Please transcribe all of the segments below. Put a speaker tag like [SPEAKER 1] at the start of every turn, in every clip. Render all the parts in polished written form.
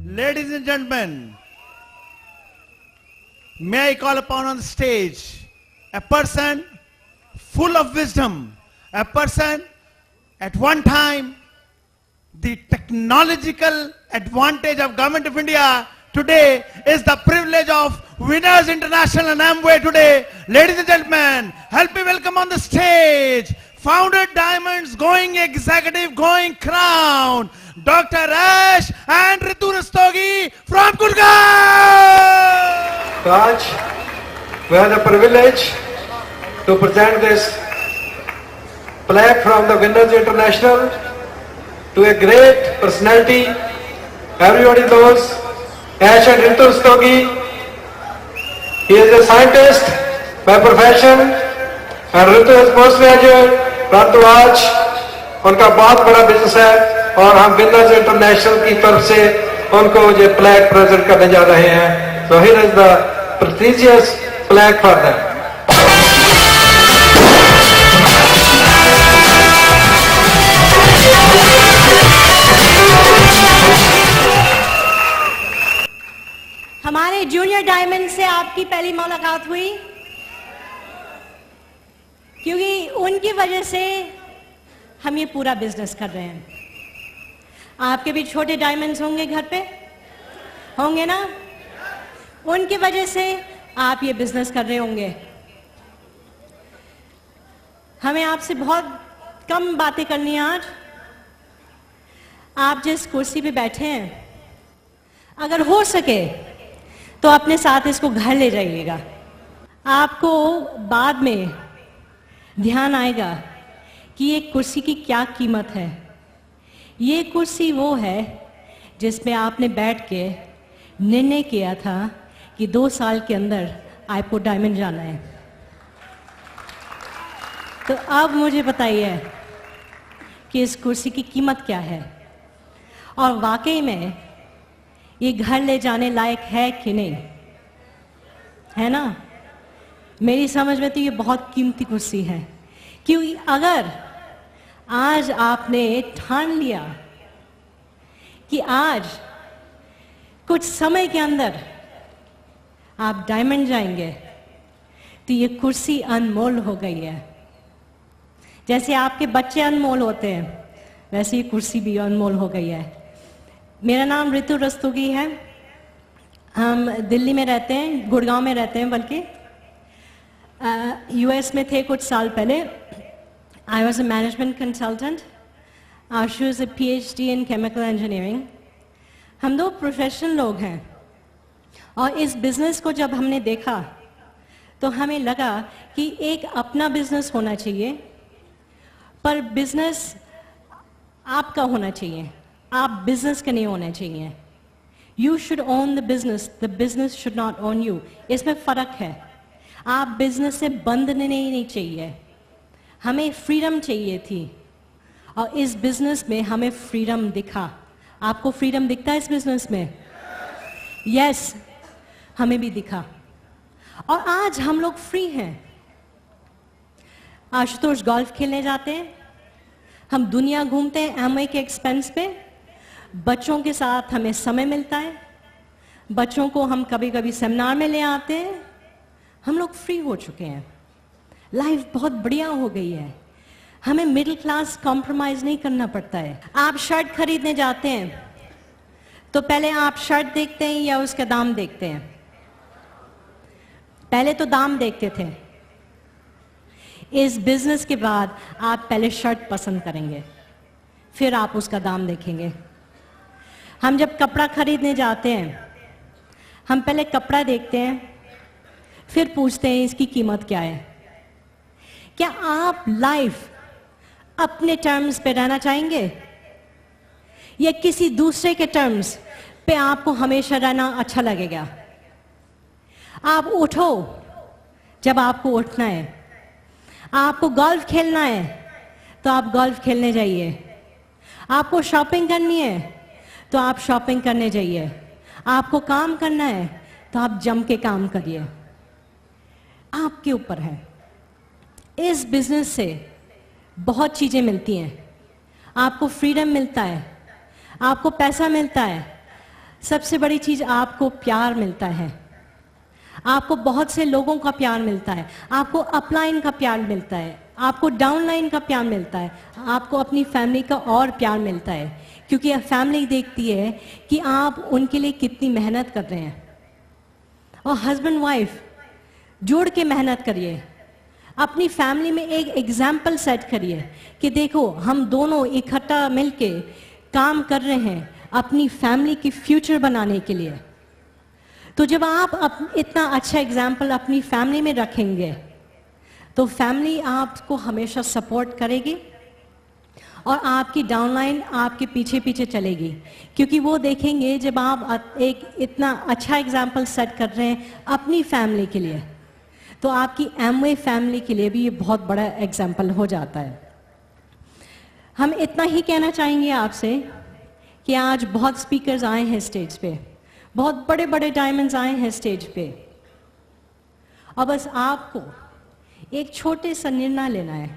[SPEAKER 1] Ladies and gentlemen, may I call upon on the stage a person full of wisdom, a person at one time the technological advantage of Government of India today is the privilege of Winners International and Amway today. Ladies and gentlemen, help me welcome on the stage Founder Diamonds Going Executive Going Crown, Dr. Ash and Ritu Rastogi from Gurgaon.
[SPEAKER 2] Raj, we have the privilege to present this plaque from the Winners International to a great personality. Everybody knows Ash and Ritu Rastogi. He is a scientist by profession and Ritu is postgraduate. परंतु आज उनका बहुत बड़ा business है और हम winners international की तरफ से उनको ये प्लैक प्रेजेंट करने जा रहे हैं. So here is the prestigious plaque for them.
[SPEAKER 3] हमारे जूनियर डायमंड से आपकी पहली मुलाकात हुई क्योंकि उनकी वजह से हम ये पूरा बिजनेस कर रहे हैं. आपके भी छोटे डायमंड्स होंगे घर पे, होंगे ना? उनकी वजह से आप ये बिजनेस कर रहे होंगे. हमें आपसे बहुत कम बातें करनी है आज. आप जिस कुर्सी पे बैठे हैं, अगर हो सके तो अपने साथ इसको घर ले जाइएगा. आपको बाद में ध्यान आएगा कि ये कुर्सी की क्या कीमत है. ये कुर्सी वो है जिसमें आपने बैठ के निर्णय किया था कि 2 साल के अंदर आईपो डायमंड जाना है. तो अब मुझे बताइए कि इस कुर्सी की कीमत क्या है और वाकई में ये घर ले जाने लायक है कि नहीं, है ना? मेरी समझ में तो ये बहुत कीमती कुर्सी है, क्योंकि अगर आज आपने ठान लिया कि आज कुछ समय के अंदर आप डायमंड जाएंगे, तो ये कुर्सी अनमोल हो गई है. जैसे आपके बच्चे अनमोल होते हैं, वैसे ये कुर्सी भी अनमोल हो गई है. मेरा नाम रितु रस्तोगी है. हम दिल्ली में रहते हैं, गुड़गांव में रहते हैं. बल्कि यूएस में थे कुछ साल पहले. I was a management consultant. Ashu is a PhD in chemical engineering. हम 2 प्रोफेशनल लोग हैं और इस बिज़नेस को जब हमने देखा तो हमें लगा कि एक अपना बिज़नेस होना चाहिए, पर बिज़नेस आपका होना चाहिए, आप बिज़नेस के नहीं होने चाहिए. You should own the business should not own you. इसमें फ़र्क है. आप बिजनेस से बंधने नहीं चाहिए. हमें फ्रीडम चाहिए थी और इस बिजनेस में हमें फ्रीडम दिखा. आपको फ्रीडम दिखता है इस बिजनेस में? यस, हमें भी दिखा और आज हम लोग फ्री हैं. आशुतोष गोल्फ खेलने जाते हैं, हम दुनिया घूमते हैं एमवे के एक्सपेंस पे. बच्चों के साथ हमें समय मिलता है, बच्चों को हम कभी कभी सेमिनार में ले आते हैं. हम लोग फ्री हो चुके हैं. लाइफ बहुत बढ़िया हो गई है. हमें मिडिल क्लास कॉम्प्रोमाइज नहीं करना पड़ता है. आप शर्ट खरीदने जाते हैं तो पहले आप शर्ट देखते हैं या उसका दाम देखते हैं? पहले तो दाम देखते थे. इस बिजनेस के बाद आप पहले शर्ट पसंद करेंगे, फिर आप उसका दाम देखेंगे. हम जब कपड़ा खरीदने जाते हैं, हम पहले कपड़ा देखते हैं, फिर पूछते हैं इसकी कीमत क्या है. क्या आप लाइफ अपने टर्म्स पे रहना चाहेंगे या किसी दूसरे के टर्म्स पे आपको हमेशा रहना अच्छा लगेगा? आप उठो जब आपको उठना है. आपको गोल्फ खेलना है तो आप गोल्फ खेलने जाइए. आपको शॉपिंग करनी है तो आप शॉपिंग करने जाइए. आपको काम करना है तो आप जम के काम करिए. आपके ऊपर है. इस बिजनेस से बहुत चीजें मिलती हैं. आपको फ्रीडम मिलता है, आपको पैसा मिलता है, सबसे बड़ी चीज आपको प्यार मिलता है, आपको बहुत से लोगों का प्यार मिलता है, आपको अपलाइन का प्यार मिलता है, आपको डाउनलाइन का प्यार मिलता है, आपको अपनी फैमिली का और प्यार मिलता है, क्योंकि फैमिली देखती है कि आप उनके लिए कितनी मेहनत कर रहे हैं। और हस्बैंड वाइफ जोड़ के मेहनत करिए, अपनी फैमिली में एक एग्जाम्पल सेट करिए कि देखो हम दोनों इकट्ठा मिलके काम कर रहे हैं अपनी फैमिली की फ्यूचर बनाने के लिए। तो जब आप इतना अच्छा एग्जाम्पल अपनी फैमिली में रखेंगे तो फैमिली आपको हमेशा सपोर्ट करेगी और आपकी डाउनलाइन आपके पीछे पीछे चलेगी, क्योंकि वो देखेंगे जब आप एक इतना अच्छा एग्जाम्पल सेट कर रहे हैं अपनी फैमिली के लिए, तो आपकी एमवे फैमिली के लिए भी ये बहुत बड़ा एग्जाम्पल हो जाता है। हम इतना ही कहना चाहेंगे आपसे कि आज बहुत स्पीकर्स आए हैं स्टेज पे, बहुत बड़े बड़े डायमंड्स आए हैं स्टेज पे, और बस आपको एक छोटे सा निर्णय लेना है,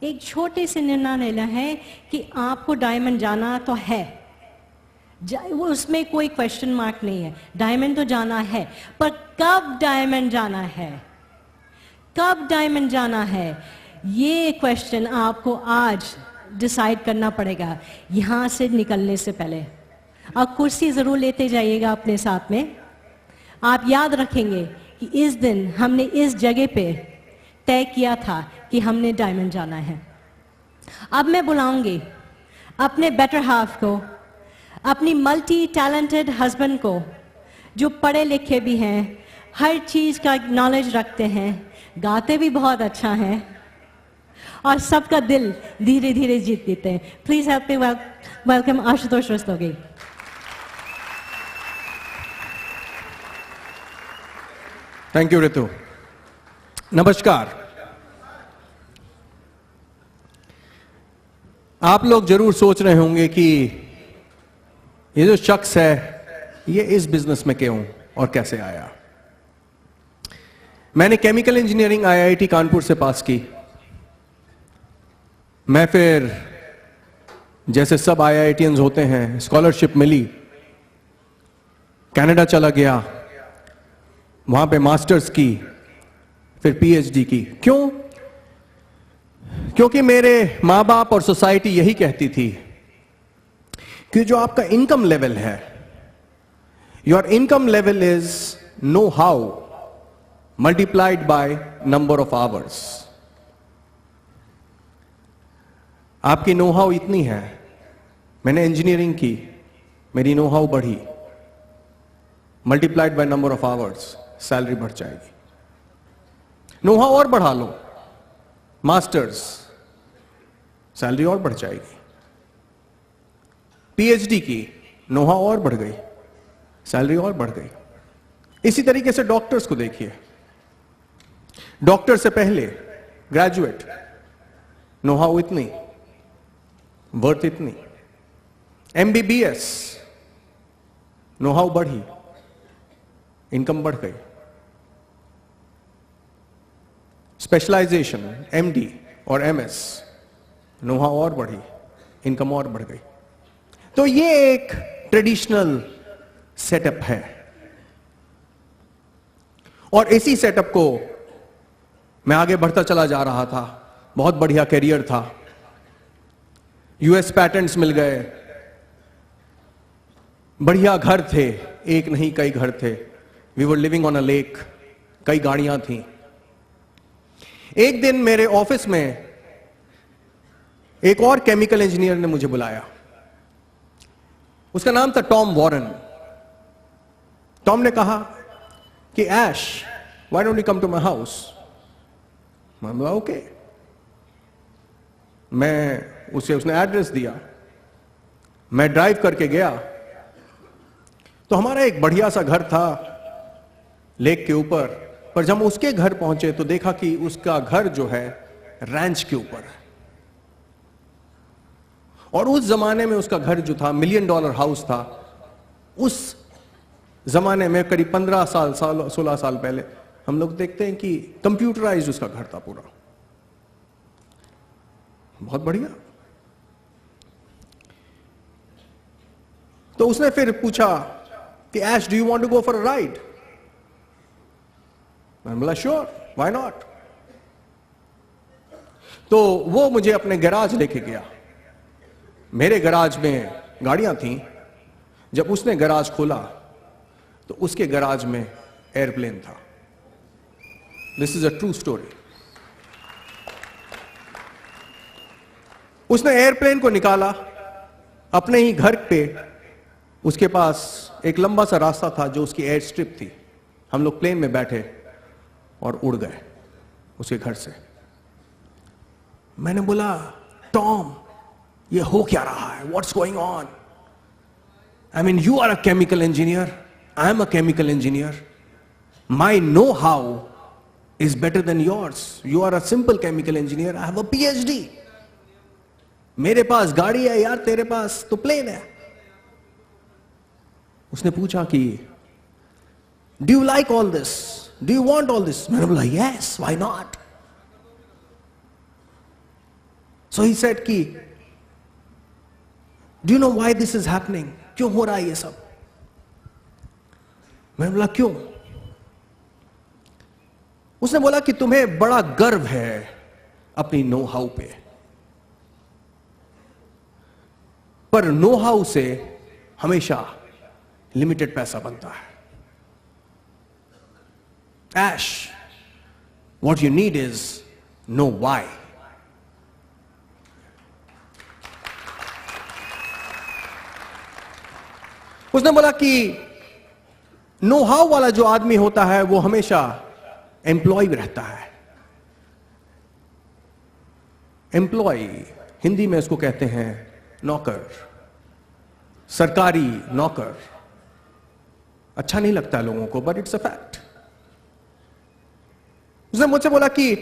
[SPEAKER 3] एक छोटे से निर्णय लेना है कि आपको डायमंड जाना तो है, वो उसमें कोई क्वेश्चन मार्क नहीं है, डायमंड तो जाना है, पर कब डायमंड जाना है, कब डायमंड जाना है, ये क्वेश्चन आपको आज डिसाइड करना पड़ेगा यहां से निकलने से पहले। और कुर्सी जरूर लेते जाइएगा अपने साथ में। आप याद रखेंगे कि इस दिन हमने इस जगह पे तय किया था कि हमने डायमंड जाना है। अब मैं बुलाऊंगी अपने बेटर हाफ को, अपनी मल्टी टैलेंटेड हस्बैंड को, जो पढ़े लिखे भी हैं, हर चीज का नॉलेज रखते हैं, गाते भी बहुत अच्छा हैं और सबका दिल धीरे धीरे जीत लेते हैं। Please help me welcome Ashutosh Rastogi.
[SPEAKER 4] Thank you Ritu. नमस्कार। आप लोग जरूर सोच रहे होंगे कि ये जो शख्स है ये इस बिजनेस में क्यों और कैसे आया। मैंने केमिकल इंजीनियरिंग आईआईटी कानपुर से पास की। मैं फिर जैसे सब आईआईटीएंस होते हैं स्कॉलरशिप मिली, कनाडा चला गया, वहां पे मास्टर्स की, फिर पीएचडी की। क्यों? क्योंकि मेरे मां बाप और सोसाइटी यही कहती थी कि जो आपका इनकम लेवल है, your income level is know how multiplied by number of hours. आपकी नो हाउ इतनी है, मैंने इंजीनियरिंग की, मेरी नो हाउ बढ़ी, multiplied by number of hours, salary बढ़ जाएगी। नो हाउ और बढ़ा लो, मास्टर्स, सैलरी और बढ़ जाएगी। पीएचडी की, नो हाउ और बढ़ गई, सैलरी और बढ़ गई। इसी तरीके से डॉक्टर्स को देखिए, डॉक्टर से पहले ग्रेजुएट, नो हाउ इतनी, वर्थ इतनी। एमबीबीएस, नो हाउ बढ़ी, इनकम बढ़ गई। स्पेशलाइजेशन, एमडी और एमएस, नो हाउ और बढ़ी, इनकम और बढ़ गई। तो ये एक ट्रेडिशनल सेटअप है और इसी सेटअप को मैं आगे बढ़ता चला जा रहा था। बहुत बढ़िया कैरियर था, यूएस पैटेंट्स मिल गए, बढ़िया घर थे, एक नहीं कई घर थे। We were living on a lake, कई गाड़ियां थी। एक दिन मेरे ऑफिस में एक और केमिकल इंजीनियर ने मुझे बुलाया। उसका नाम था टॉम वॉरेन। टॉम ने कहा कि Ash, why don't you come to my house. मैं बोला ओके। उसने एड्रेस दिया, मैं ड्राइव करके गया तो हमारा एक बढ़िया सा घर था लेक के ऊपर, पर जब हम उसके घर पहुंचे तो देखा कि उसका घर जो है रैंच के ऊपर है। और उस जमाने में उसका घर जो था $1 मिलियन हाउस था। उस जमाने में करीब 15 साल 16 साल पहले हम लोग देखते हैं कि कंप्यूटराइज्ड उसका घर था पूरा, बहुत बढ़िया। तो उसने फिर पूछा कि Ash, do you want to go for a ride? मैंने बोला श्योर, व्हाई नॉट। तो वो मुझे अपने गैराज लेके गया। मेरे गैराज में गाड़ियां थीं। जब उसने गैराज खोला तो उसके गैराज में एयरप्लेन था। This is a true story. उसने एयरप्लेन को निकाला अपने ही घर पे। उसके पास एक लंबा सा रास्ता था जो उसकी एयर स्ट्रिप थी। हम लोग प्लेन में बैठे और उड़ गए उसके घर से। मैंने बोला, टॉम, ये हो क्या रहा है? What's going on? I mean, you are a chemical engineer, I am a chemical engineer. My know how is better than yours. You are a simple chemical engineer. I have a PhD. मेरे पास गाड़ी है यार, तेरे पास तो plane है. उसने पूछा कि Do you like all this? Do you want all this? मैंने बोला yes, why not? So he said कि Do you know why this is happening? क्यों हो रहा है ये सब? मैंने बोला क्यों? उसने बोला कि तुम्हें बड़ा गर्व है अपनी नो हाउ पे, पर नो हाउ से हमेशा लिमिटेड पैसा बनता है. Ash, what you need is know why. उसने बोला कि नो हाउ वाला जो आदमी होता है वो हमेशा एम्प्लॉय रहता है. एम्प्लॉय हिंदी में इसको कहते हैं नौकर, सरकारी नौकर. अच्छा नहीं लगता लोगों को, बट इट्स अ फैक्ट. उसने मुझसे बोला कि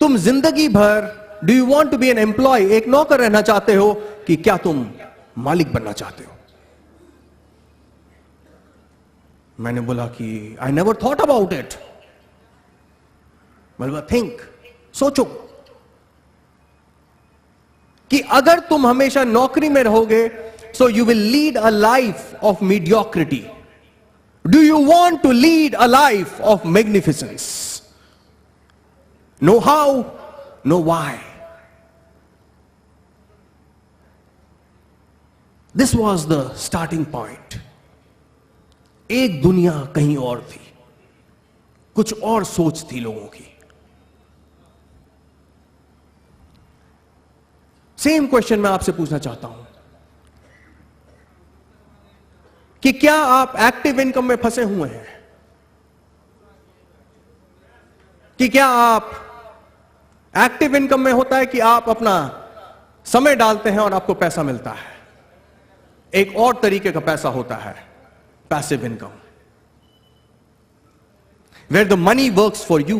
[SPEAKER 4] तुम जिंदगी भर do you want to be an employ, एक नौकर रहना चाहते हो, कि क्या तुम मालिक बनना चाहते हो? मैंने बोला कि I never thought about it. मैंने थिंक, सोचो कि अगर तुम हमेशा नौकरी में रहोगे, so you will lead a life of mediocrity. Do you want to lead a life of magnificence? Know how, know why. This was the starting point. एक दुनिया कहीं और थी, कुछ और सोच थी लोगों की. सेम क्वेश्चन मैं आपसे पूछना चाहता हूं कि क्या आप एक्टिव इनकम में फंसे हुए हैं? कि क्या आप एक्टिव इनकम में होता है कि आप अपना समय डालते हैं और आपको पैसा मिलता है. एक और तरीके का पैसा होता है passive income, where the money works for you.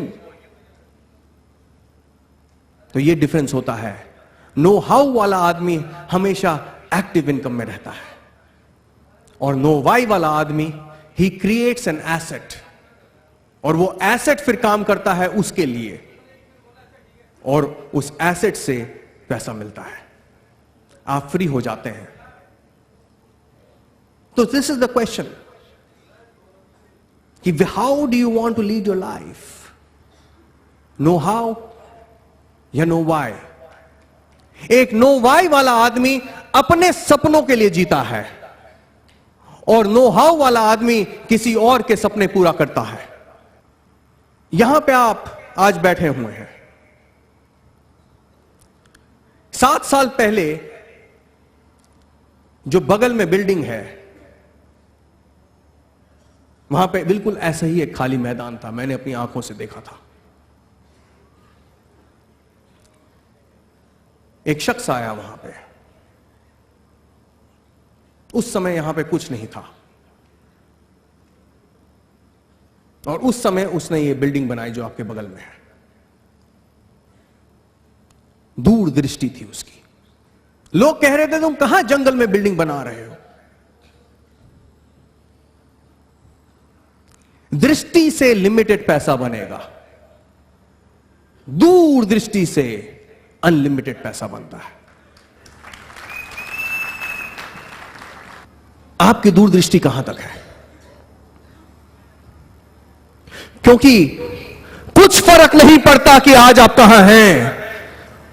[SPEAKER 4] तो ये डिफरेंस होता है. नो हाउ वाला आदमी हमेशा एक्टिव इनकम में रहता है, और नो वाई वाला आदमी ही क्रिएट्स एन एसेट, और वो एसेट फिर काम करता है उसके लिए, और उस एसेट से पैसा मिलता है. आप फ्री हो जाते हैं. So this is the question कि how do you want to lead your life? Know how या know why? एक know why वाला आदमी अपने सपनों के लिए जीता है, और know how वाला आदमी किसी और के सपने पूरा करता है. यहां पे आप आज बैठे हुए हैं. 7 साल पहले जो बगल में बिल्डिंग है, वहां पे बिल्कुल ऐसा ही एक खाली मैदान था. मैंने अपनी आंखों से देखा था. एक शख्स आया वहां पे. उस समय यहां पे कुछ नहीं था, और उस समय उसने ये बिल्डिंग बनाई जो आपके बगल में है. दूरदृष्टि थी उसकी. लोग कह रहे थे तुम कहां जंगल में बिल्डिंग बना रहे हो? दृष्टि से लिमिटेड पैसा बनेगा, दूरदृष्टि से अनलिमिटेड पैसा बनता है. आपकी दूरदृष्टि कहां तक है? क्योंकि कुछ फर्क नहीं पड़ता कि आज आप कहां हैं,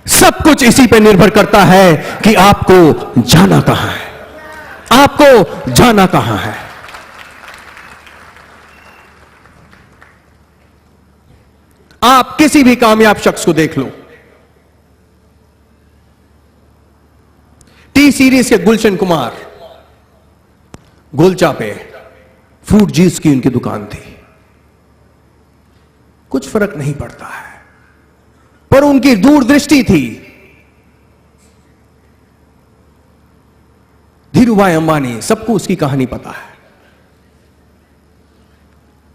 [SPEAKER 4] सब कुछ इसी पे निर्भर करता है कि आपको जाना कहां है, आपको जाना कहां है। आप किसी भी कामयाब शख्स को देख लो, टी सीरीज के गुलशन कुमार, गोलचा पे फ्रूट जूस की उनकी दुकान थी, कुछ फर्क नहीं पड़ता है, पर उनकी दूरदृष्टि थी। धीरूभाई अंबानी, सबको उसकी कहानी पता है,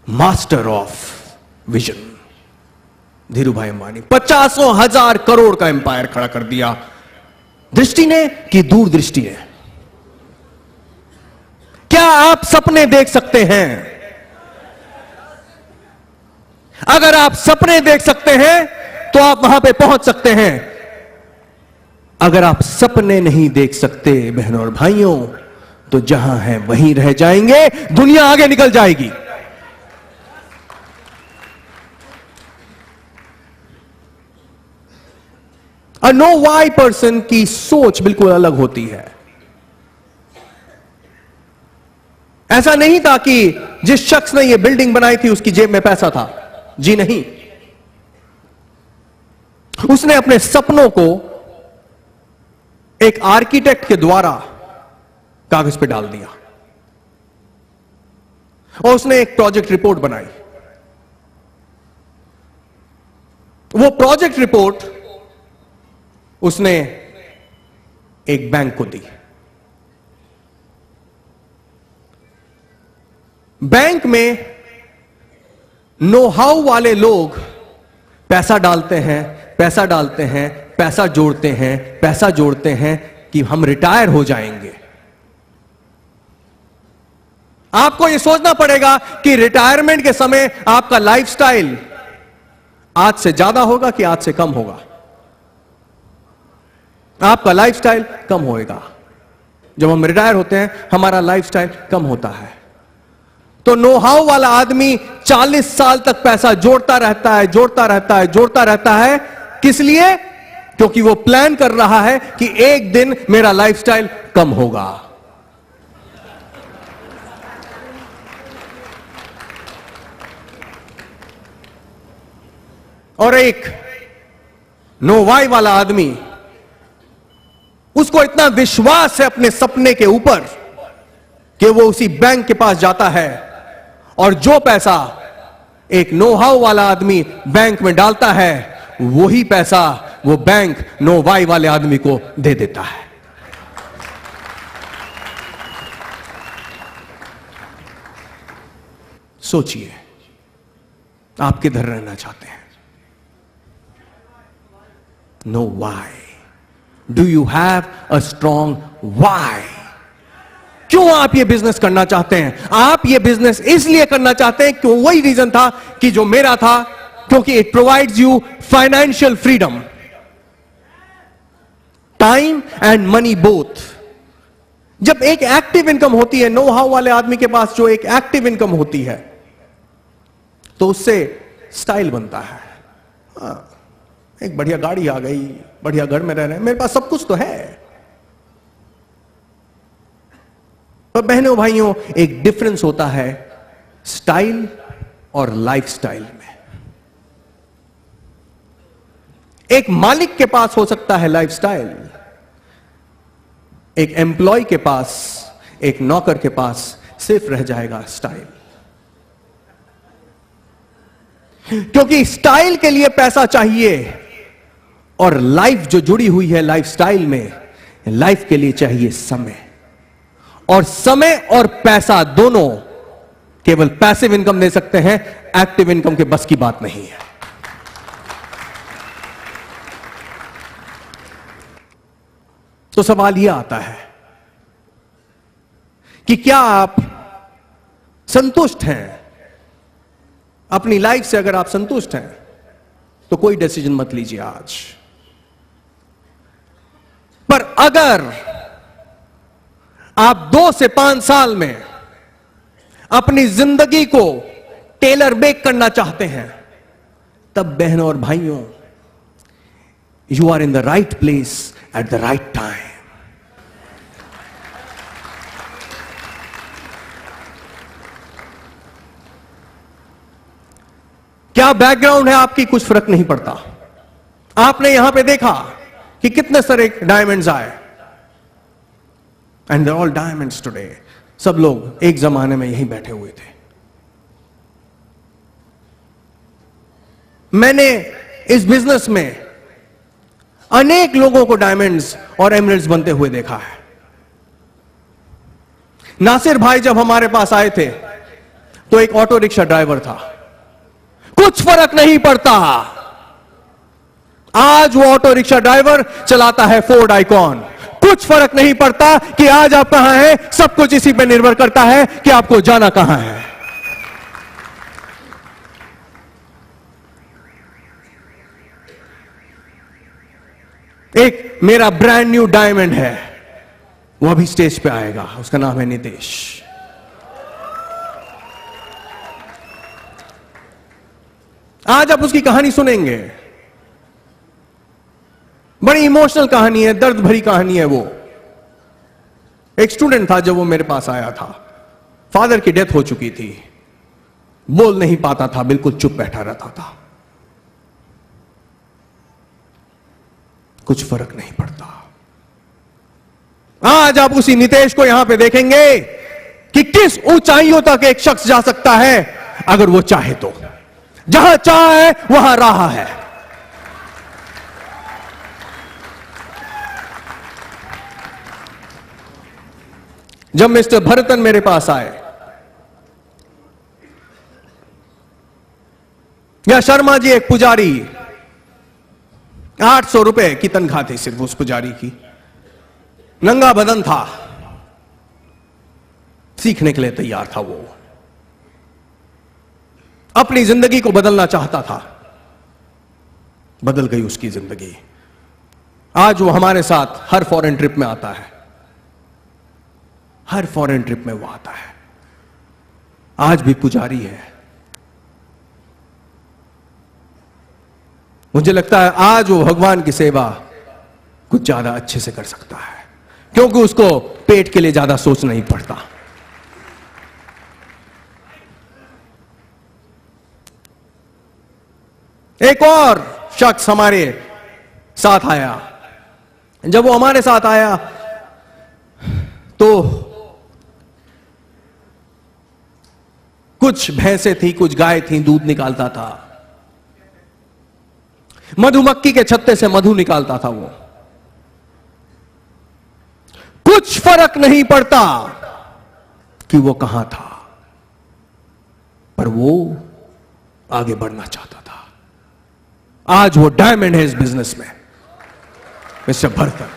[SPEAKER 4] master of vision. Dhirubhai Ambani 50,000 crore का एम्पायर खड़ा कर दिया, दृष्टि ने कि दूरदृष्टि है। क्या आप सपने देख सकते हैं? अगर आप सपने देख सकते हैं तो आप वहां पे पहुंच सकते हैं। अगर आप सपने नहीं देख सकते बहनों और भाइयों, तो जहां हैं वहीं रह जाएंगे, दुनिया आगे निकल जाएगी। अ नो वाई पर्सन की सोच बिल्कुल अलग होती है। ऐसा नहीं था कि जिस शख्स ने यह बिल्डिंग बनाई थी उसकी जेब में पैसा था, जी नहीं। उसने अपने सपनों को एक आर्किटेक्ट के द्वारा कागज पे डाल दिया और उसने एक प्रोजेक्ट रिपोर्ट बनाई। वो प्रोजेक्ट रिपोर्ट उसने एक बैंक को दी। बैंक में नो हाउ वाले लोग पैसा डालते हैं, पैसा डालते हैं, पैसा जोड़ते हैं, पैसा जोड़ते हैं कि हम रिटायर हो जाएंगे। आपको यह सोचना पड़ेगा कि रिटायरमेंट के समय आपका लाइफस्टाइल आज से ज्यादा होगा कि आज से कम होगा। आपका लाइफस्टाइल कम होएगा। जब हम रिटायर होते हैं हमारा लाइफस्टाइल कम होता है। तो नो हाउ वाला आदमी 40 साल तक पैसा जोड़ता रहता है, जोड़ता रहता है, जोड़ता रहता है। किस लिए? क्योंकि वो प्लान कर रहा है कि एक दिन मेरा लाइफस्टाइल कम होगा। और एक नो वाई वाला आदमी, उसको इतना विश्वास है अपने सपने के ऊपर कि वो उसी बैंक के पास जाता है और जो पैसा एक नो हाउ वाला आदमी बैंक में डालता है वही पैसा वो बैंक नो वाई वाले आदमी को दे देता है। सोचिए, आप किधर रहना चाहते हैं? Know why. Do you have a strong why? क्यों आप ये बिजनेस करना चाहते हैं? आप ये बिजनेस इसलिए करना चाहते हैं क्यों? वही रीजन था कि जो मेरा था, क्योंकि it provides you financial freedom, time and money both. जब एक एक्टिव इनकम होती है, नो हाउ वाले आदमी के पास जो एक एक्टिव इनकम होती है, तो उससे स्टाइल बनता है। एक बढ़िया गाड़ी आ गई, बढ़िया घर में रह रहे हैं, मेरे पास सब कुछ तो है। पर बहनों भाइयों, एक डिफरेंस होता है स्टाइल और लाइफस्टाइल में। एक मालिक के पास हो सकता है लाइफस्टाइल, एक एम्प्लॉय के पास, एक नौकर के पास सिर्फ रह जाएगा स्टाइल। क्योंकि स्टाइल के लिए पैसा चाहिए और लाइफ जो जुड़ी हुई है लाइफस्टाइल में, लाइफ के लिए चाहिए समय। और समय और पैसा दोनों केवल पैसिव इनकम दे सकते हैं, एक्टिव इनकम के बस की बात नहीं है। तो सवाल यह आता है कि क्या आप संतुष्ट हैं अपनी लाइफ से? अगर आप संतुष्ट हैं तो कोई डिसीजन मत लीजिए आज। पर अगर आप 2 से 5 साल में अपनी जिंदगी को टेलर मेक करना चाहते हैं, तब बहनों और भाइयों, you are in the right place at the right time. क्या बैकग्राउंड है आपकी, कुछ फर्क नहीं पड़ता। आपने यहां पे देखा कि कितने सारे डायमंड्स आए, and they all diamonds today. सब लोग एक जमाने में यहीं बैठे हुए थे। मैंने इस बिजनेस में अनेक लोगों को डायमंड्स और एमरल्ड्स बनते हुए देखा है। नासिर भाई जब हमारे पास आए थे तो एक ऑटो रिक्शा ड्राइवर था, कुछ फर्क नहीं पड़ता। आज वो ऑटो रिक्शा ड्राइवर चलाता है फोर्ड आइकॉन। कुछ फर्क नहीं पड़ता कि आज आप कहां हैं, सब कुछ इसी पे निर्भर करता है कि आपको जाना कहां है। एक मेरा ब्रांड न्यू डायमंड है, वो अभी स्टेज पे आएगा, उसका नाम है नितेश। आज आप उसकी कहानी सुनेंगे, बड़ी इमोशनल कहानी है, दर्द भरी कहानी है। वो एक स्टूडेंट था जब वो मेरे पास आया था, फादर की डेथ हो चुकी थी, बोल नहीं पाता था, बिल्कुल चुप बैठा रहता था। कुछ फर्क नहीं पड़ता। आज आप उसी नितेश को यहां पे देखेंगे कि किस ऊंचाइयों तक एक शख्स जा सकता है अगर वो चाहे तो। जहां चाहे वहां राह है। जब मिस्टर भरतन मेरे पास आए या शर्मा जी, एक पुजारी, 800 रुपए की तनख्वाह थी सिर्फ उस पुजारी की, नंगा बदन था, सीखने के लिए तैयार था। वो अपनी जिंदगी को बदलना चाहता था, बदल गई उसकी जिंदगी। आज वो हमारे साथ हर फॉरेन ट्रिप में आता है, हर फॉरेन ट्रिप में वो आता है। आज भी पुजारी है। मुझे लगता है आज वो भगवान की सेवा कुछ ज्यादा अच्छे से कर सकता है, क्योंकि उसको पेट के लिए ज्यादा सोचना नहीं पड़ता। एक और शख्स हमारे साथ आया। जब वो हमारे साथ आया तो कुछ भैंसें थी, कुछ गाय थी, दूध निकालता था, मधुमक्खी के छत्ते से मधु निकालता था। वो कुछ फर्क नहीं पड़ता कि वो कहां था, पर वो आगे बढ़ना चाहता था। आज वो डायमंड है इस बिजनेस में, मिस्टर भरतन।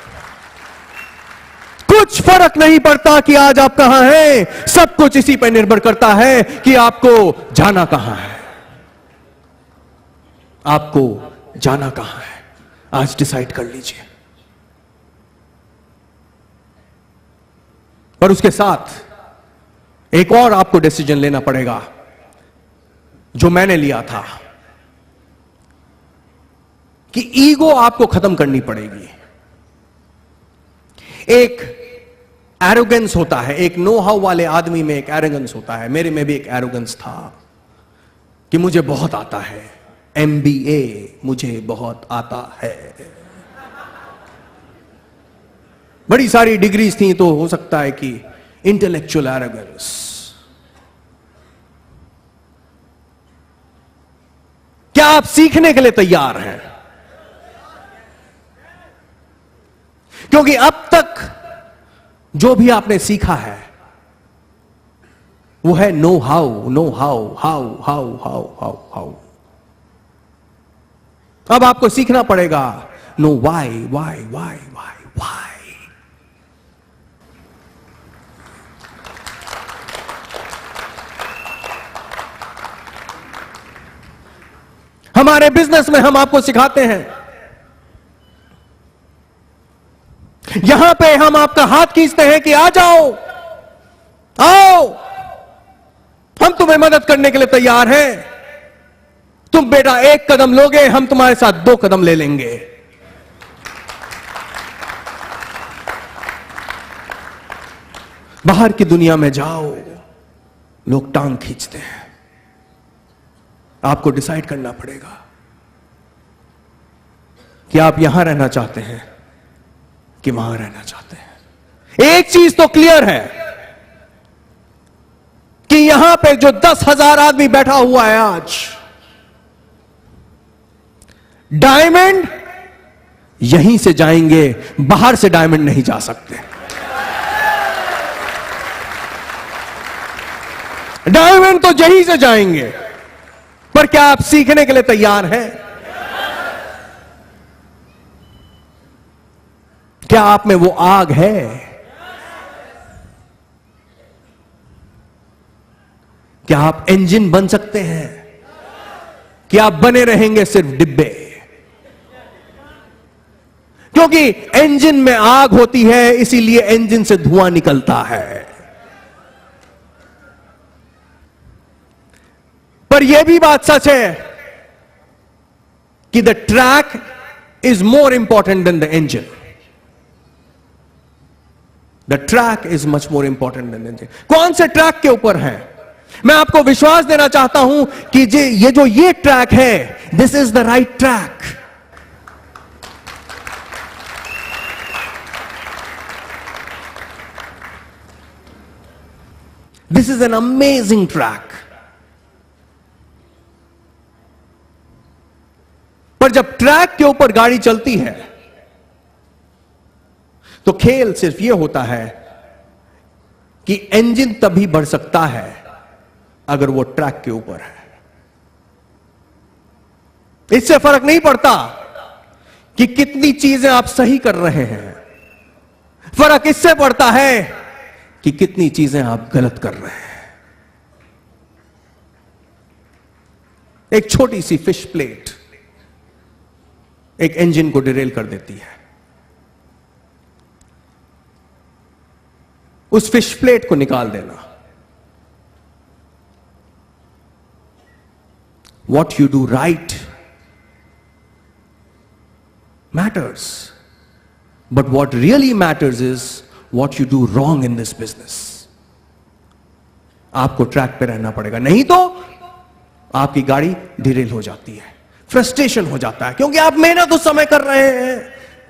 [SPEAKER 4] कुछ फर्क नहीं पड़ता कि आज आप कहां हैं, सब कुछ इसी पर निर्भर करता है कि आपको जाना कहां है। आपको जाना कहां है, आज डिसाइड कर लीजिए। पर उसके साथ एक और आपको डिसीजन लेना पड़ेगा, जो मैंने लिया था, कि ईगो आपको खत्म करनी पड़ेगी। एक एरोगेंस होता है, एक नो हाउ वाले आदमी में एक एरोगेंस होता है। मेरे में भी एक एरोगेंस था कि मुझे बहुत आता है, MBA मुझे बहुत आता है। बड़ी सारी डिग्रीज थी, तो हो सकता है कि इंटेलेक्चुअल एरोगेंस। क्या आप सीखने के लिए तैयार हैं? क्योंकि अब तक जो भी आपने सीखा है वो है know how, know how, how how how how how. अब आपको सीखना पड़ेगा know why, why why why why. हमारे बिजनेस में हम आपको सिखाते हैं यहां पे हम आपका हाथ खींचते हैं कि आ जाओ, आओ, हम तुम्हें मदद करने के लिए तैयार हैं। तुम बेटा एक कदम लोगे, हम तुम्हारे साथ 2 कदम ले लेंगे। बाहर की दुनिया में जाओ, लोग टांग खींचते हैं। आपको डिसाइड करना पड़ेगा कि आप यहां रहना चाहते हैं कि वहां रहना चाहते हैं। एक चीज तो क्लियर है कि यहां पे जो 10,000 आदमी बैठा हुआ है आज, डायमंड यहीं से जाएंगे, बाहर से डायमंड नहीं जा सकते। डायमंड तो यहीं से जाएंगे, पर क्या आप सीखने के लिए तैयार हैं? क्या आप में वो आग है? क्या आप इंजन बन सकते हैं कि आप बने रहेंगे सिर्फ डिब्बे? क्योंकि इंजन में आग होती है, इसीलिए इंजन से धुआं निकलता है। पर यह भी बात सच है कि the track is more important than the engine. The track is much more important than the engine. कौन से ट्रैक के ऊपर है? मैं आपको विश्वास देना चाहता हूं कि ये ट्रैक है, this is the right track. This is an amazing track. पर जब ट्रैक के ऊपर गाड़ी चलती है तो खेल सिर्फ यह होता है कि इंजन तभी बढ़ सकता है अगर वो ट्रैक के ऊपर है। इससे फर्क नहीं पड़ता कि कितनी चीजें आप सही कर रहे हैं, फर्क इससे पड़ता है कि कितनी चीजें आप गलत कर रहे हैं। एक छोटी सी फिश प्लेट एक इंजन को डिरेल कर देती है। उस फिश प्लेट को निकाल देना। What you do right matters, but what really matters is what you do wrong in this business. आपको ट्रैक पे रहना पड़ेगा, नहीं तो आपकी गाड़ी डिरेल हो जाती है, फ्रस्ट्रेशन हो जाता है, क्योंकि आप मेहनत उस समय कर रहे हैं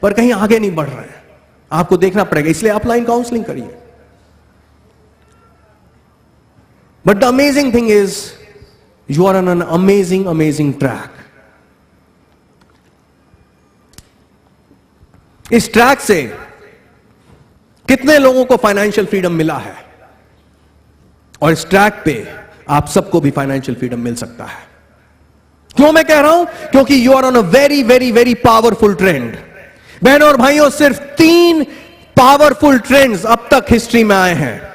[SPEAKER 4] पर कहीं आगे नहीं बढ़ रहे हैं। आपको देखना पड़ेगा, इसलिए अपलाइन काउंसलिंग करिए। But the amazing thing is, you are on an amazing track. इस ट्रैक से कितने लोगों को फाइनेंशियल फ्रीडम मिला है, और इस ट्रैक पे आप सबको भी फाइनेंशियल फ्रीडम मिल सकता है। क्यों मैं कह रहा हूं? क्योंकि you are on a very powerful trend. बहनों और भाइयों, सिर्फ 3 पावरफुल ट्रेंड्स अब तक हिस्ट्री में आए हैं।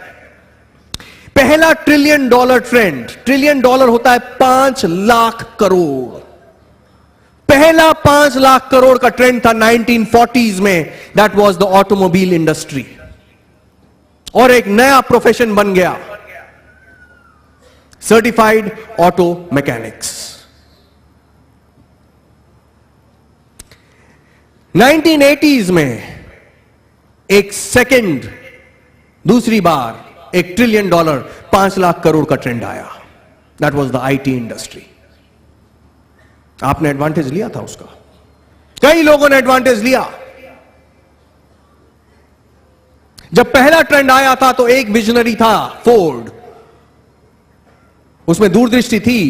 [SPEAKER 4] पहला $1 ट्रिलियन ट्रेंड, $1 ट्रिलियन होता है 5 लाख करोड़। पहला 5 लाख करोड़ का ट्रेंड था 1940s में, that was the automobile industry, और एक नया प्रोफेशन बन गया, सर्टिफाइड ऑटो मैकेनिक्स। 1980s में एक सेकंड, दूसरी बार $1 ट्रिलियन 5 लाख करोड़ का ट्रेंड आया, that was the IT industry. आपने एडवांटेज लिया था उसका, कई लोगों ने एडवांटेज लिया। जब पहला ट्रेंड आया था तो एक विजनरी था, फोर्ड, उसमें दूरदृष्टि थी।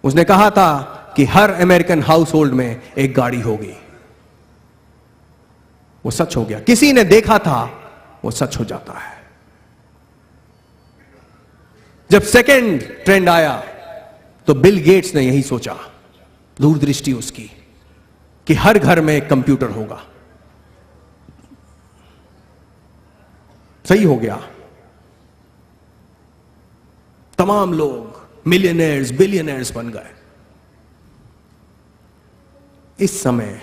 [SPEAKER 4] उसने कहा था कि हर अमेरिकन हाउस होल्ड में एक गाड़ी होगी। वो सच हो गया। किसी ने देखा था, वो सच हो जाता है। जब सेकेंड ट्रेंड आया तो बिल गेट्स ने यही सोचा, दूरदृष्टि उसकी, कि हर घर में एक कंप्यूटर होगा। सही हो गया। तमाम लोग मिलियनेयर्स, बिलियनेयर्स बन गए। इस समय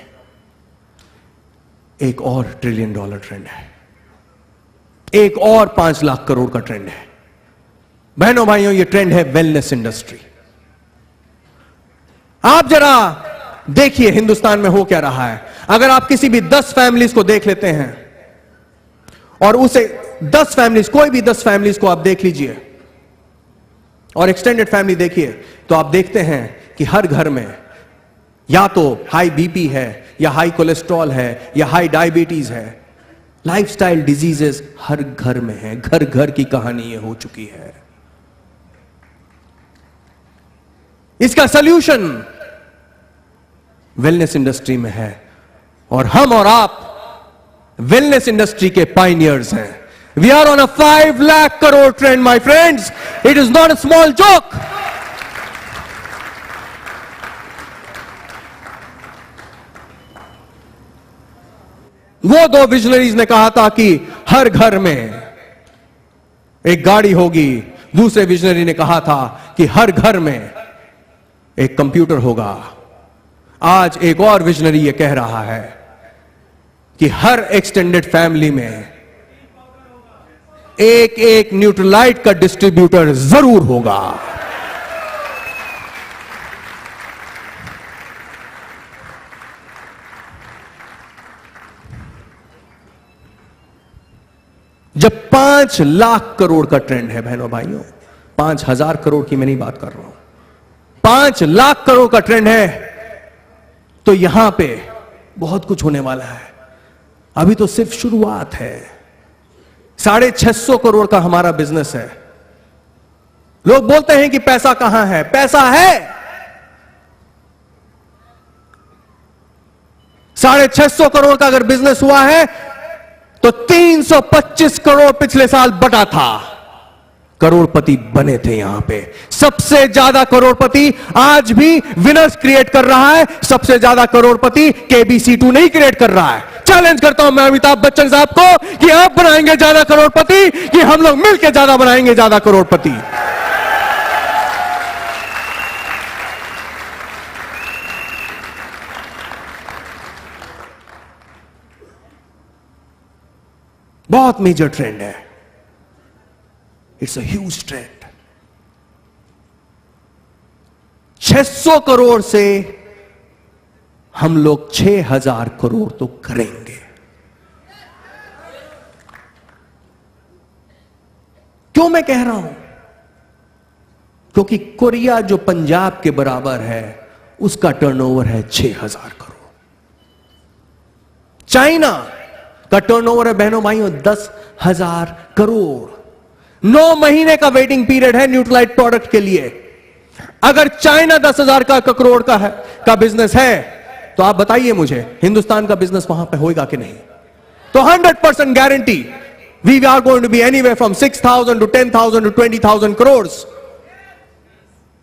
[SPEAKER 4] एक और $1 ट्रिलियन ट्रेंड है, एक और 5 लाख करोड़ का ट्रेंड है। बहनों भाइयों, यह ट्रेंड है वेलनेस इंडस्ट्री। आप जरा देखिए हिंदुस्तान में हो क्या रहा है। अगर आप किसी भी 10 फैमिलीज को देख लेते हैं और उसे 10 फैमिलीज, कोई भी 10 फैमिलीज को आप देख लीजिए और एक्सटेंडेड फैमिली देखिए, तो आप देखते हैं कि हर घर में या तो हाई बीपी है, या हाई कोलेस्ट्रॉल है, या हाई डायबिटीज है। लाइफस्टाइल डिजीजेस हर घर में है। घर घर की कहानी ये हो चुकी है। इसका सॉल्यूशन वेलनेस इंडस्ट्री में है और हम और आप वेलनेस इंडस्ट्री के पायनियर्स हैं। We are on a 5 lakh crore trend my friends. It is not a small joke. वो 2 विजनरीज ने कहा था कि हर घर में एक गाड़ी होगी। दूसरे विजनरी ने कहा था कि हर घर में एक कंप्यूटर होगा। आज एक और विजनरी यह कह रहा है कि हर एक्सटेंडेड फैमिली में एक न्यूट्रलाइट का डिस्ट्रीब्यूटर जरूर होगा। जब 5 लाख करोड़ का ट्रेंड है बहनों भाइयों, 5,000 करोड़ की मैं नहीं बात कर रहा हूं, 5 लाख करोड़ का ट्रेंड है, तो यहां पे बहुत कुछ होने वाला है। अभी तो सिर्फ शुरुआत है। 650 करोड़ का हमारा बिजनेस है। लोग बोलते हैं कि पैसा कहां है? पैसा है। 650 करोड़ का अगर बिजनेस हुआ है तो 325 करोड़ पिछले साल बटा था। करोड़पति बने थे यहां पे। सबसे ज्यादा करोड़पति आज भी विनर्स क्रिएट कर रहा है। सबसे ज्यादा करोड़पति केबीसी2 नहीं क्रिएट कर रहा है। चैलेंज करता हूं मैं अमिताभ बच्चन साहब को कि आप बनाएंगे ज्यादा करोड़पति कि हम लोग मिलकर ज्यादा बनाएंगे ज्यादा करोड़पति। बहुत मेजर ट्रेंड है। It's a huge trend. 600 crore से हम लोग 6,000 करोड़ तो करेंगे। क्यों मैं कह रहा हूं? क्योंकि कोरिया जो पंजाब के बराबर है उसका टर्नओवर है 6,000 करोड़। चाइना का टर्नओवर है बहनों भाइयों 10,000 करोड़। 9 महीने का वेटिंग पीरियड है न्यूट्रलाइट प्रोडक्ट के लिए। अगर चाइना 10,000 करोड़ का बिजनेस है तो आप बताइए मुझे हिंदुस्तान का बिजनेस वहां पे होएगा कि नहीं? तो 100% guarantee we are going to be anywhere from 6,000 to 10,000 to 20,000 crores.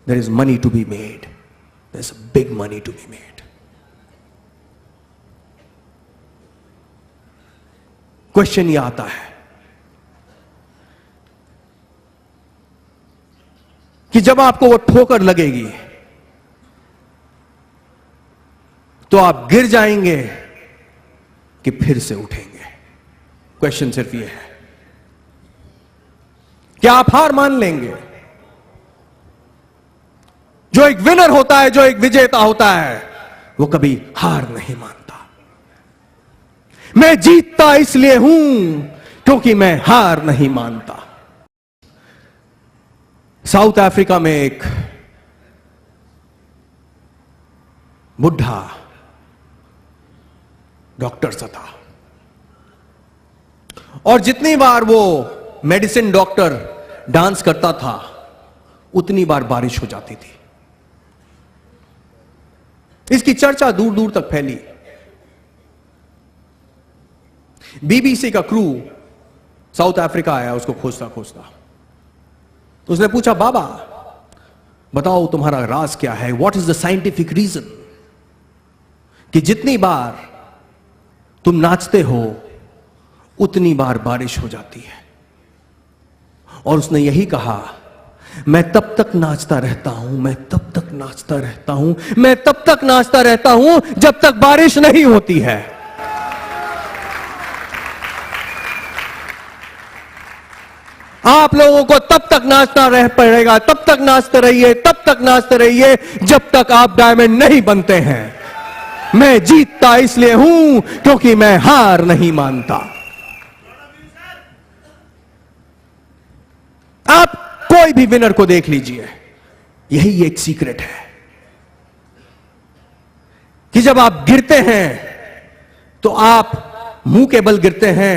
[SPEAKER 4] There is money to be made. There's a big money to be made. Question ये आता है कि जब आपको वो ठोकर लगेगी तो आप गिर जाएंगे कि फिर से उठेंगे? क्वेश्चन सिर्फ ये है, क्या आप हार मान लेंगे? जो एक विनर होता है, जो एक विजेता होता है, वो कभी हार नहीं मानता। मैं जीतता इसलिए हूं क्योंकि मैं हार नहीं मानता। साउथ अफ्रीका में एक बुढ़ा डॉक्टर सा था और जितनी बार वो मेडिसिन डॉक्टर डांस करता था उतनी बार बारिश हो जाती थी। इसकी चर्चा दूर दूर तक फैली। बीबीसी का क्रू साउथ अफ्रीका आया उसको खोजता खोजता। उसने पूछा, बाबा बताओ तुम्हारा राज क्या है? What is the scientific reason कि जितनी बार तुम नाचते हो उतनी बार बारिश हो जाती है? और उसने यही कहा, मैं तब तक नाचता रहता हूं, मैं तब तक नाचता रहता हूं, मैं तब तक नाचता रहता हूं जब तक बारिश नहीं होती है। आप लोगों को तब तक नाचना रह पड़ेगा, तब तक नाचते रहिए, तब तक नाचते रहिए जब तक आप डायमंड नहीं बनते हैं। मैं जीतता इसलिए हूं क्योंकि मैं हार नहीं मानता। आप कोई भी विनर को देख लीजिए, यही एक सीक्रेट है कि जब आप गिरते हैं तो आप मुंह के बल गिरते हैं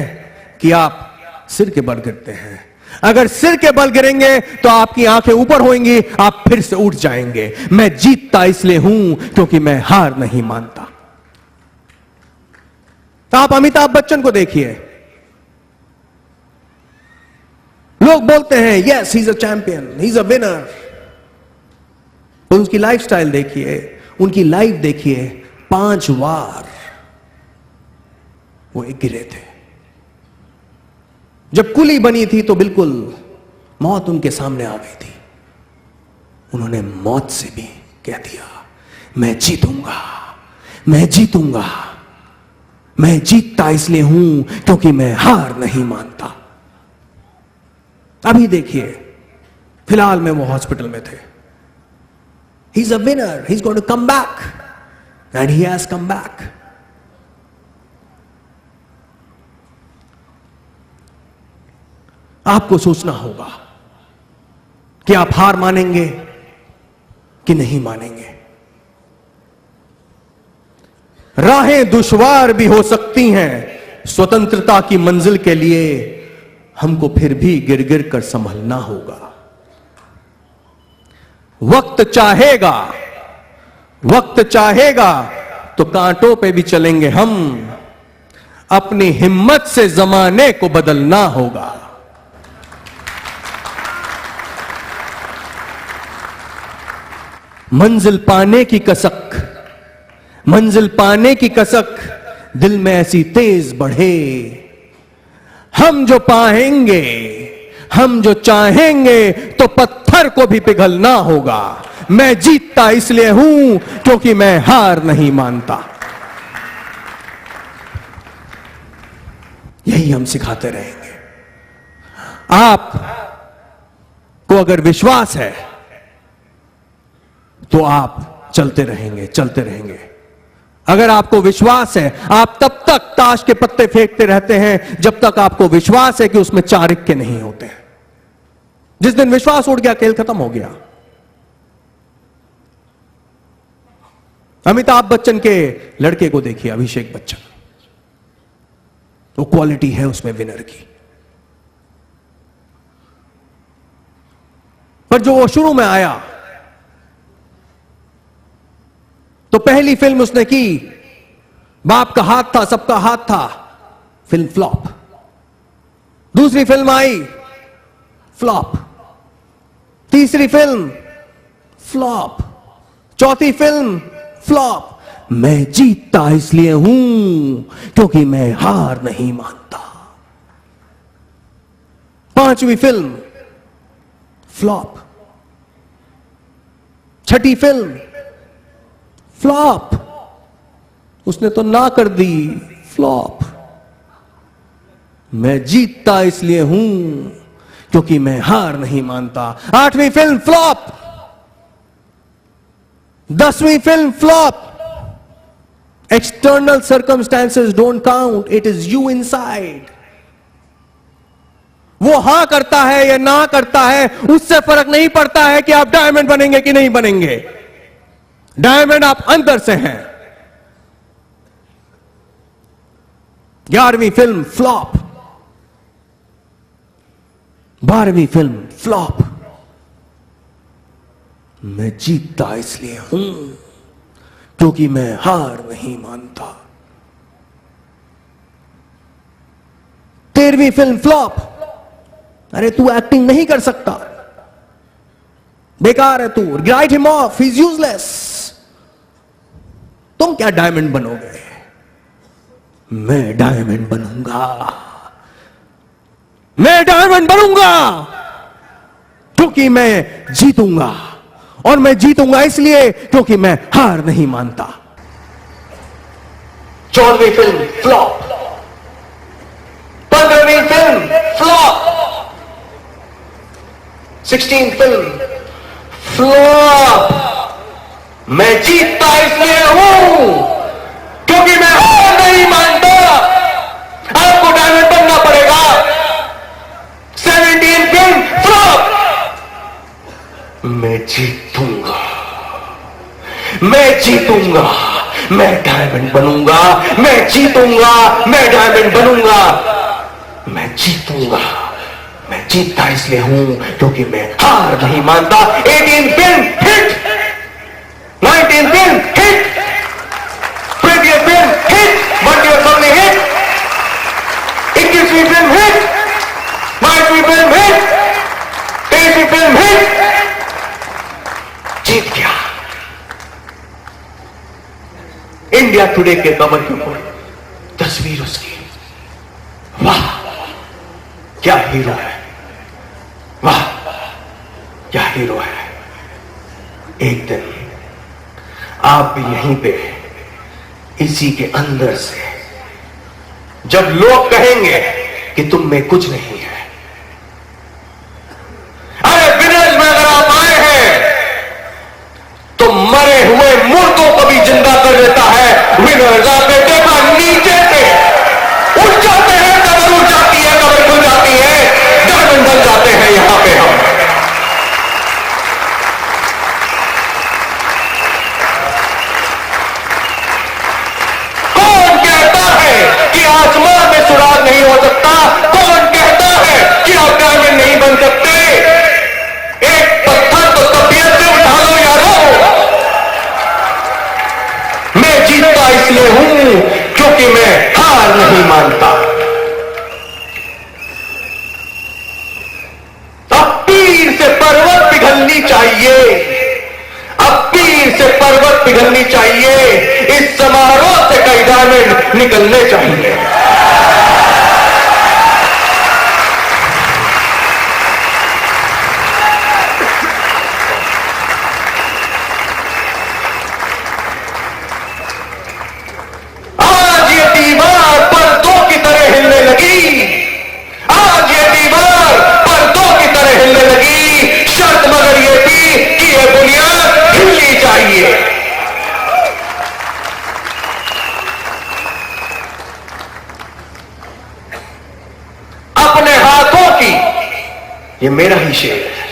[SPEAKER 4] कि आप सिर के बल गिरते हैं। अगर सिर के बल गिरेंगे तो आपकी आंखें ऊपर होंगी, आप फिर से उठ जाएंगे। मैं जीतता इसलिए हूं क्योंकि मैं हार नहीं मानता। तो आप अमिताभ बच्चन को देखिए, लोग बोलते हैं yes he is a champion, he is a winner. तो उसकी लाइफस्टाइल देखिए, उनकी लाइफ देखिए, 5 बार वो गिरे थे। जब कुली बनी थी तो बिल्कुल मौत उनके सामने आ गई थी। उन्होंने मौत से भी कह दिया मैं जीतूंगा, मैं जीतूंगा। मैं जीतता इसलिए हूं क्योंकि मैं हार नहीं मानता। अभी देखिए, फिलहाल में वो हॉस्पिटल में थे। He is a winner, he is going to come back and he has come back. आपको सोचना होगा कि आप हार मानेंगे कि नहीं मानेंगे। राहें दुश्वार भी हो सकती हैं स्वतंत्रता की मंजिल के लिए, हमको फिर भी गिर गिर कर संभलना होगा। वक्त चाहेगा, वक्त चाहेगा तो कांटों पे भी चलेंगे हम। अपनी हिम्मत से जमाने को बदलना होगा। मंजिल पाने की कसक, मंजिल पाने की कसक दिल में ऐसी तेज बढ़े। हम जो पाएंगे, हम जो चाहेंगे तो पत्थर को भी पिघलना होगा। मैं जीतता इसलिए हूं क्योंकि मैं हार नहीं मानता। यही हम सिखाते रहेंगे। आप को अगर विश्वास है तो आप चलते रहेंगे, चलते रहेंगे। अगर आपको विश्वास है, आप तब तक ताश के पत्ते फेंकते रहते हैं जब तक आपको विश्वास है कि उसमें 4 इक्के नहीं होते। जिस दिन विश्वास उड़ गया, खेल खत्म हो गया। अमिताभ बच्चन के लड़के को देखिए, अभिषेक बच्चन। वो क्वालिटी है उसमें विनर की। पर जो वो शुरू में आया तो पहली फिल्म उसने की, बाप का हाथ था, सबका हाथ था, फिल्म फ्लॉप। दूसरी फिल्म आई, फ्लॉप। तीसरी फिल्म फ्लॉप। चौथी फिल्म फ्लॉप। मैं जीतता इसलिए हूं क्योंकि मैं हार नहीं मानता। 5वीं फिल्म फ्लॉप। छठी फिल्म फ्लॉप। उसने तो ना कर दी, फ्लॉप। मैं जीतता इसलिए हूं क्योंकि मैं हार नहीं मानता। 8वीं फिल्म फ्लॉप। 10वीं film flop. External circumstances don't count, it is you inside. वो हां करता है या ना करता है, उससे फर्क नहीं पड़ता है कि आप डायमंड बनेंगे कि नहीं बनेंगे। डायमंड आप अंदर से हैं। 11वीं फिल्म फ्लॉप। 12वीं फिल्म फ्लॉप। मैं जीतता इसलिए हूं क्योंकि मैं हार नहीं मानता। 13वीं फिल्म फ्लॉप। अरे तू एक्टिंग नहीं कर सकता, बेकार है तू, right him of, he is useless. तुम क्या डायमंड बनोगे? मैं डायमंड बनूंगा। मैं डायमंड बनूंगा क्योंकि मैं जीतूंगा, और मैं जीतूंगा इसलिए क्योंकि मैं हार नहीं मानता। 14वीं फिल्म फ्लॉप। 15वीं फिल्म फ्लॉप।
[SPEAKER 2] 16 film flop. मैं जीतता इसलिए हूं क्योंकि मैं हार नहीं मानता। आपको डायमंड बनना पड़ेगा। 17 फिल्म फ्लॉप। मैं जीतूंगा, मैं जीतूंगा, मैं डायमंड बनूंगा, मैं जीतूंगा, मैं डायमंड बनूंगा, मैं जीतूंगा। मैं जीतता इसलिए हूं क्योंकि मैं हार नहीं मानता। 18 film hit, 19 film hit, 20 film hit, 1 year only hit, 21वीं फिल्म हिट, 22वीं फिल्म हिट, 23वीं फिल्म हिट। जीत गया। इंडिया टुडे के कवर के ऊपर तस्वीर उसकी। वाह क्या हीरो है, वाह क्या हीरो है। एक दिन आप भी यहीं पे इसी के अंदर से, जब लोग कहेंगे कि तुम में कुछ नहीं है। अरे विनर्स में अगर आप आए हैं तो मरे हुए मुर्दों को भी जिंदा कर देता है। विनर्स आपने देखा नीचे से उठ जाते हैं, कबर उठ जाती है, कबर खुल जाती है, डायमंड बन जाते हैं यहां पे हम। कौन कहता है कि आसमान में सुराग नहीं हो सकता? कौन कहता है कि आप डायमंड नहीं बन सकते? एक पत्थर तो तबीयत से उठा लो यारो। मैं जीतता इसलिए हूं क्योंकि मैं हार नहीं मानता। अब पीर से पर्वत पिघलनी चाहिए, अब पीर से पर्वत पिघलनी चाहिए। इस समारोह से कई डायमंड निकलने चाहिए। आज ये दीवार पर्दों की तरह हिलने लगी, आज ये दीवार पर्दों की तरह हिलने लगी। शर्त मगर ये थी कि ये बुनियाद हिलनी चाहिए। अपने हाथों की, ये मेरा ही शेर है,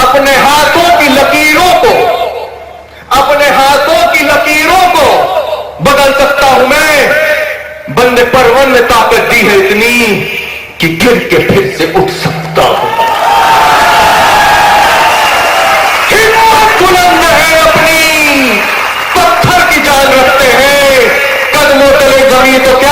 [SPEAKER 2] अपने हाथों की लकीरों को, अपने हाथों की लकीरों को बदल सकता हूं मैं। बंदे परवन ने ताकत दी है इतनी कि गिर के फिर से उठ सकता हूं। हिम्मत बुलंद है अपनी, पत्थर की जान रखते हैं, कदमों तले जमीन तो क्या